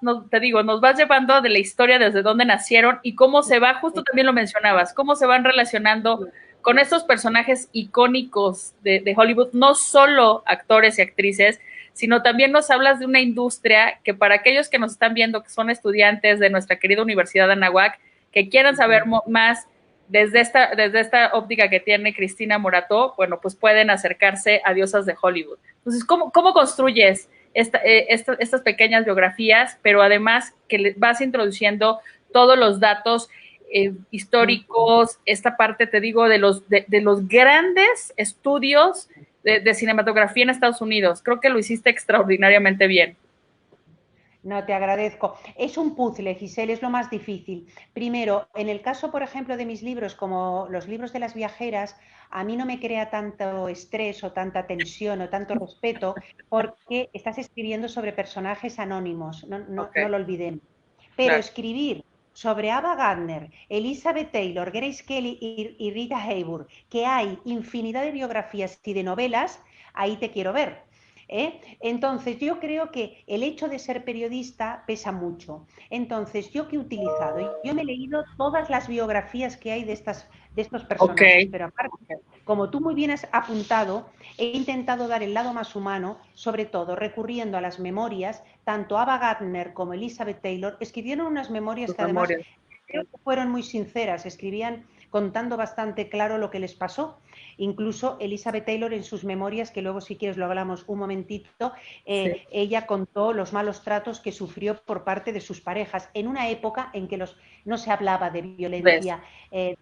llevando de la historia desde dónde nacieron y cómo se va, justo también lo mencionabas, cómo se van relacionando con estos personajes icónicos de Hollywood, no solo actores y actrices, sino también nos hablas de una industria que para aquellos que nos están viendo, que son estudiantes de nuestra querida Universidad de Anáhuac, que quieran saber más desde esta óptica que tiene Cristina Morató, bueno, pues pueden acercarse a Diosas de Hollywood. Entonces, ¿cómo construyes estas pequeñas biografías, pero además que le vas introduciendo todos los datos históricos, esta parte, te digo, de los grandes estudios de cinematografía en Estados Unidos? Creo que lo hiciste extraordinariamente bien. No, te agradezco. Es un puzzle, Giselle, es lo más difícil. Primero, en el caso, por ejemplo, de mis libros, como los libros de las viajeras, a mí no me crea tanto estrés o tanta tensión o tanto respeto porque estás escribiendo sobre personajes anónimos, no lo olvidemos. Pero escribir sobre Ava Gardner, Elizabeth Taylor, Grace Kelly y Rita Hayworth, que hay infinidad de biografías y de novelas, ahí te quiero ver. Entonces, yo creo que el hecho de ser periodista pesa mucho. Entonces, ¿yo qué he utilizado? Yo me he leído todas las biografías que hay de estos personajes, pero aparte, como tú muy bien has apuntado, he intentado dar el lado más humano, sobre todo recurriendo a las memorias. Tanto Ava Gardner como Elizabeth Taylor escribieron unas memorias que además creo que fueron muy sinceras, escribían contando bastante claro lo que les pasó. Incluso Elizabeth Taylor en sus memorias, que luego si quieres lo hablamos un momentito, ella contó los malos tratos que sufrió por parte de sus parejas en una época en que no se hablaba de ¿Ves?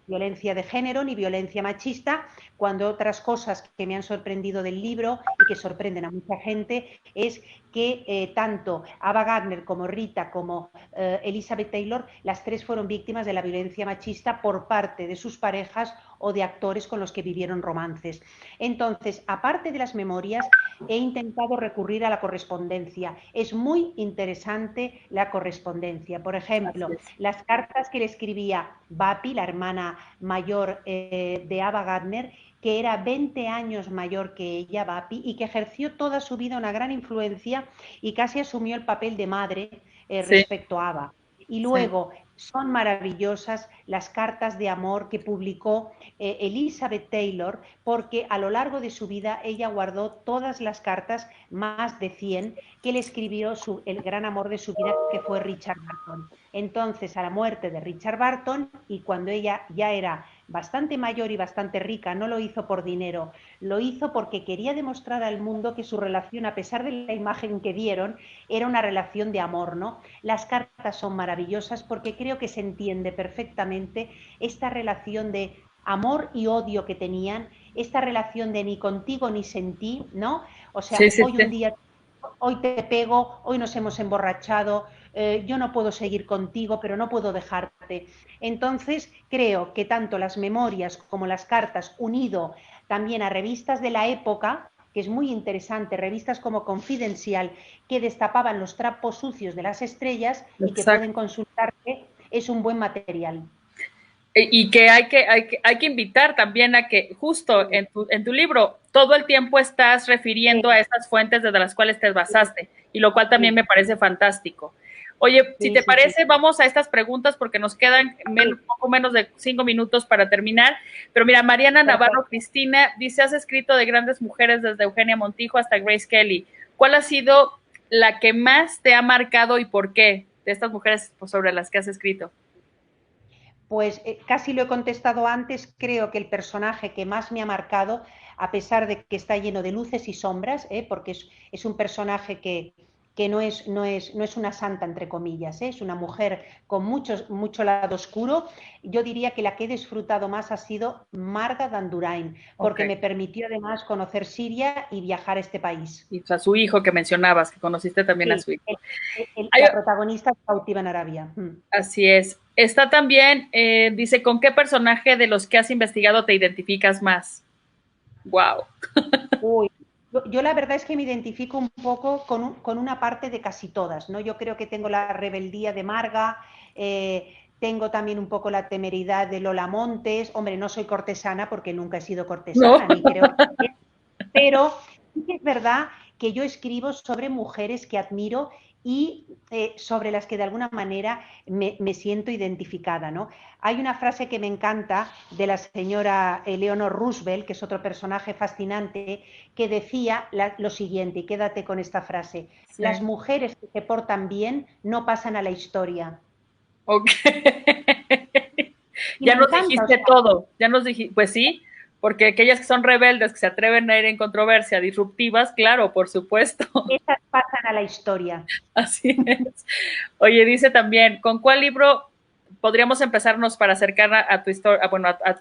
violencia de género ni violencia machista, cuando otras cosas que me han sorprendido del libro y que sorprenden a mucha gente es que tanto Ava Gardner como Rita como Elizabeth Taylor, las tres fueron víctimas de la violencia machista por parte de sus parejas o de actores con los que vivieron romances. Entonces, aparte de las memorias, he intentado recurrir a la correspondencia. Es muy interesante la correspondencia. Por ejemplo, las cartas que le escribía Bapi, la hermana mayor de Ava Gardner, que era 20 años mayor que ella, Bapi, y que ejerció toda su vida una gran influencia y casi asumió el papel de madre Sí, respecto a Ava. Y sí. luego son maravillosas las cartas de amor que publicó Elizabeth Taylor, porque a lo largo de su vida ella guardó todas las cartas, más de 100, que le escribió el gran amor de su vida, que fue Richard Barton. Entonces, a la muerte de Richard Barton, y cuando ella ya era bastante mayor y bastante rica, no lo hizo por dinero, lo hizo porque quería demostrar al mundo que su relación, a pesar de la imagen que dieron, era una relación de amor, ¿no? Las cartas son maravillosas porque creo que se entiende perfectamente esta relación de amor y odio que tenían, esta relación de ni contigo ni sin ti, ¿no? O sea, Sí, sí, hoy un sí. día, hoy te pego, hoy nos hemos emborrachado, yo no puedo seguir contigo, pero no puedo dejarte. Entonces, creo que tanto las memorias como las cartas, unido también a revistas de la época, que es muy interesante, revistas como Confidencial, que destapaban los trapos sucios de las estrellas y que Exacto. pueden consultarse, es un buen material. Y que hay que invitar también a que justo en tu libro todo el tiempo estás Sí, refiriendo a esas fuentes desde las cuales te basaste, y lo cual también sí, me parece fantástico. Oye, si sí, te sí, sí, parece, vamos a estas preguntas porque nos quedan sí, poco menos de 5 minutos para terminar. Pero mira, Mariana Navarro perfecto. Cristina dice, has escrito de grandes mujeres desde Eugenia Montijo hasta Grace Kelly. ¿Cuál ha sido la que más te ha marcado y por qué de estas mujeres sobre las que has escrito? Pues casi lo he contestado antes, creo que el personaje que más me ha marcado, a pesar de que está lleno de luces y sombras, porque es un personaje que no es una santa, entre comillas, es una mujer con mucho lado oscuro, yo diría que la que he disfrutado más ha sido Marga Dandurain, Ok. porque me permitió además conocer Siria y viajar a este país. Y a su hijo que mencionabas, que conociste también a Sí, su hijo. Hay, la protagonista es cautiva en Arabia. así es. Está también, dice, ¿con qué personaje de los que has investigado te identificas más? Wow. Uy, yo la verdad es que me identifico un poco con una parte de casi todas, ¿no? Yo creo que tengo la rebeldía de Marga, tengo también un poco la temeridad de Lola Montes. Hombre, no soy cortesana porque nunca he sido ¿No? cortesana, ni creo que... Pero sí que es verdad que yo escribo sobre mujeres que admiro y sobre las que de alguna manera me siento identificada, ¿no? Hay una frase que me encanta de la señora Eleanor Roosevelt, que es otro personaje fascinante, que decía lo siguiente, y quédate con esta frase: las Sí. mujeres que se portan bien no pasan a la historia. Ok. Y Ya me nos encanta, o dijiste sea, todo, ya nos dijiste, pues sí, porque aquellas que son rebeldes, que se atreven a ir en controversia, disruptivas, claro, por supuesto. esas pasan a la historia. Así es. Oye, dice también, ¿con cuál libro podríamos empezarnos para acercar a tu historia, bueno, a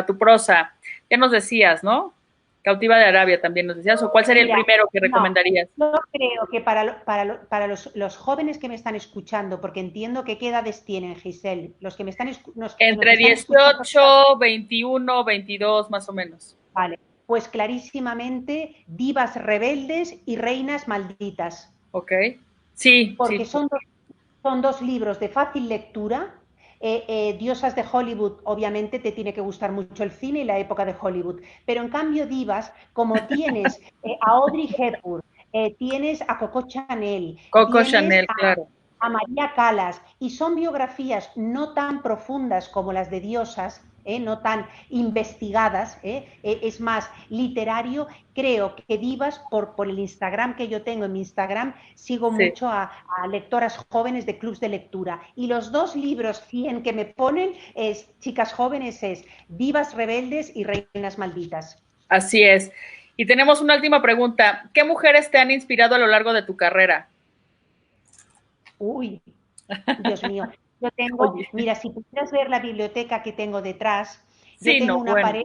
tu prosa? ¿Qué nos decías, no? Cautiva de Arabia también nos decías, o cuál sería el Mira, primero que no, recomendarías? yo creo que para los jóvenes que me están escuchando, porque entiendo que qué edades tienen, Giselle, los que, que nos Entre están escuchando, 18, 21, 22, más o menos. vale, pues clarísimamente Divas rebeldes y Reinas malditas, ¿Ok? Sí, porque sí. son dos libros de fácil lectura. Diosas de Hollywood, obviamente te tiene que gustar mucho el cine y la época de Hollywood, pero en cambio Divas, como tienes a Audrey Hepburn, tienes a Coco Chanel, Coco tienes Chanel, claro. a María Callas, y son biografías no tan profundas como las de Diosas, no tan investigadas, es más literario. Creo que Divas, por el Instagram que yo tengo, en mi Instagram sigo Sí. mucho a lectoras jóvenes de clubs de lectura, y los dos libros 100 que me ponen es, chicas jóvenes, es Divas rebeldes y Reinas malditas. Así es. Y tenemos una última pregunta. ¿Qué mujeres te han inspirado a lo largo de tu carrera? Uy, Dios mío. Yo tengo, mira, si pudieras ver la biblioteca que tengo detrás, yo Sí, tengo no, una bueno. pared,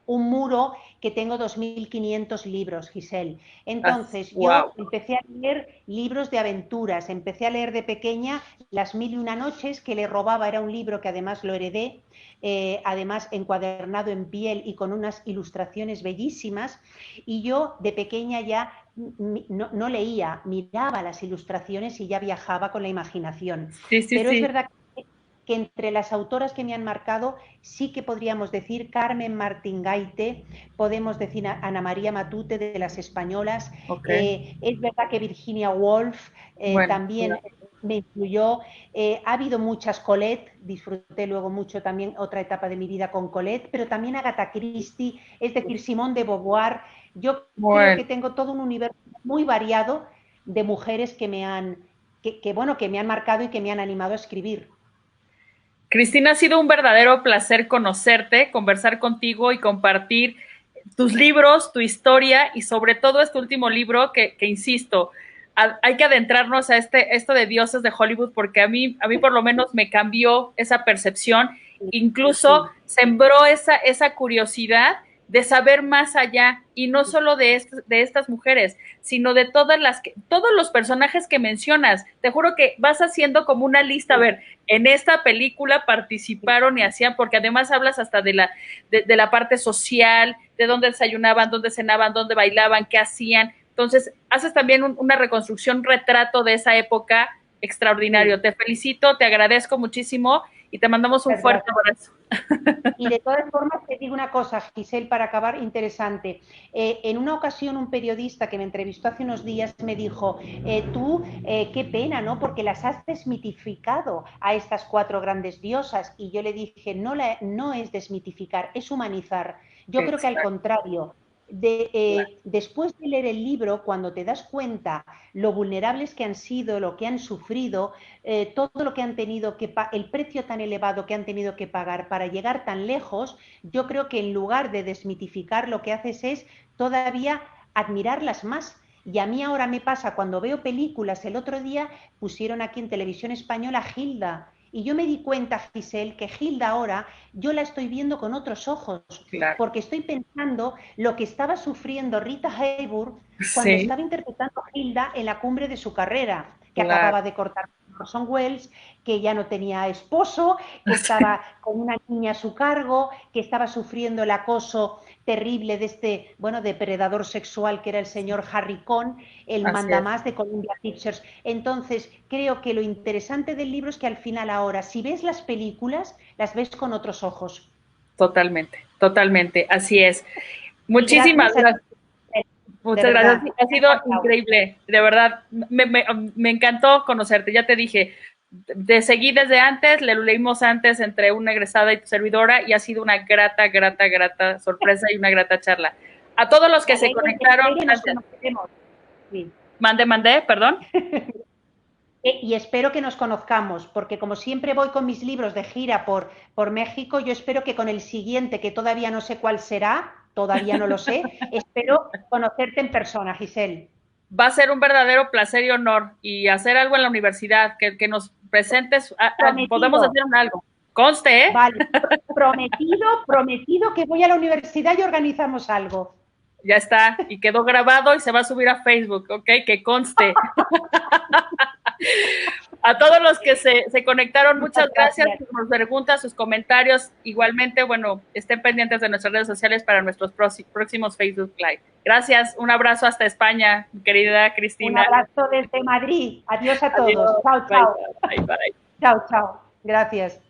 un muro que tengo 2.500 libros, Giselle. Entonces, yo Wow. empecé a leer libros de aventuras, empecé a leer de pequeña Las Mil y Una Noches, que le robaba, era un libro que además lo heredé, además encuadernado en piel y con unas ilustraciones bellísimas, y yo de pequeña ya no leía, miraba las ilustraciones y ya viajaba con la imaginación. Sí, sí, Pero es sí. verdad que entre las autoras que me han marcado sí que podríamos decir Carmen Martín Gaite, podemos decir Ana María Matute de las españolas, Ok. es verdad que Virginia Woolf Bueno, también claro. me influyó, ha habido muchas, Colette, disfruté luego mucho también otra etapa de mi vida con Colette, pero también Agatha Christie, es decir, Simone de Beauvoir. Yo creo Bueno. que tengo todo un universo muy variado de mujeres que me han, bueno, que me han marcado y que me han animado a escribir. Cristina, ha sido un verdadero placer conocerte, conversar contigo y compartir tus libros, tu historia y sobre todo este último libro que insisto, hay que adentrarnos a esto de dioses de Hollywood porque a mí por lo menos me cambió esa percepción, Sí, incluso sí, sembró esa curiosidad de saber más allá y no solo de estas mujeres, sino de todos los personajes que mencionas. Te juro que vas haciendo como una lista, a sí, ver, en esta película participaron y hacían, porque además hablas hasta de la parte social, de dónde desayunaban, dónde cenaban, dónde bailaban, qué hacían. Entonces, haces también una reconstrucción, un retrato de esa época extraordinario. sí. Te felicito, te agradezco muchísimo y te mandamos un Muchas fuerte gracias. abrazo. Y de todas formas, te digo una cosa, Giselle, para acabar, interesante. En una ocasión, un periodista que me entrevistó hace unos días me dijo, tú, qué pena, ¿no? Porque las has desmitificado a estas cuatro grandes diosas. Y yo le dije, no es desmitificar, es humanizar. Yo creo que al Exacto. contrario, después de leer el libro, cuando te das cuenta lo vulnerables que han sido, lo que han sufrido, todo lo que han tenido que el precio tan elevado que han tenido que pagar para llegar tan lejos, yo creo que en lugar de desmitificar lo que haces es todavía admirarlas más. Y a mí ahora me pasa cuando veo películas, el otro día pusieron aquí en televisión española Hilda, y yo me di cuenta, Giselle, que Hilda ahora yo la estoy viendo con otros ojos, Claro. porque estoy pensando lo que estaba sufriendo Rita Hayworth cuando Sí, estaba interpretando a Hilda en la cumbre de su carrera, que claro. acababa de cortar Orson Welles, que ya no tenía esposo, que estaba con una niña a su cargo, que estaba sufriendo el acoso terrible de este, bueno, depredador sexual que era el señor Harry Cohn, el Así es. mandamás de Columbia Pictures. Entonces, creo que lo interesante del libro es que al final ahora, si ves las películas, las ves con otros ojos. Totalmente, totalmente. Así es. Y Muchísimas gracias a ti, gracias. de Muchas gracias. verdad. Sí, ha Me ha sido encantado. increíble, de verdad. Me encantó conocerte. Ya te dije, te seguí desde antes, le leímos antes entre una egresada y tu servidora y ha sido una grata, grata, grata sorpresa y una grata charla. A todos los que se Me conectaron, alegro y nos gracias. conoceremos. Sí. Mande, perdón. Y espero que nos conozcamos, porque como siempre voy con mis libros de gira por México, yo espero que con el siguiente, que todavía no sé cuál será, todavía no lo sé, espero conocerte en persona, Giselle. Va a ser un verdadero placer y honor y hacer algo en la universidad, que nos presentes, podemos Prometido, hacer algo. Conste, ¿eh? vale, prometido, prometido que voy a la universidad y organizamos algo. Ya está, y quedó grabado y se va a subir a Facebook, ¿ok? Que conste. A todos los que se conectaron, Muchas muchas gracias gracias. por sus preguntas, sus comentarios. Igualmente, bueno, estén pendientes de nuestras redes sociales para nuestros próximos Facebook Live. Gracias, un abrazo hasta España, querida Un Cristina. abrazo desde Madrid. Adiós a todos. Adiós, Chao, bye, chao. bye, bye. Chao, chao. Gracias.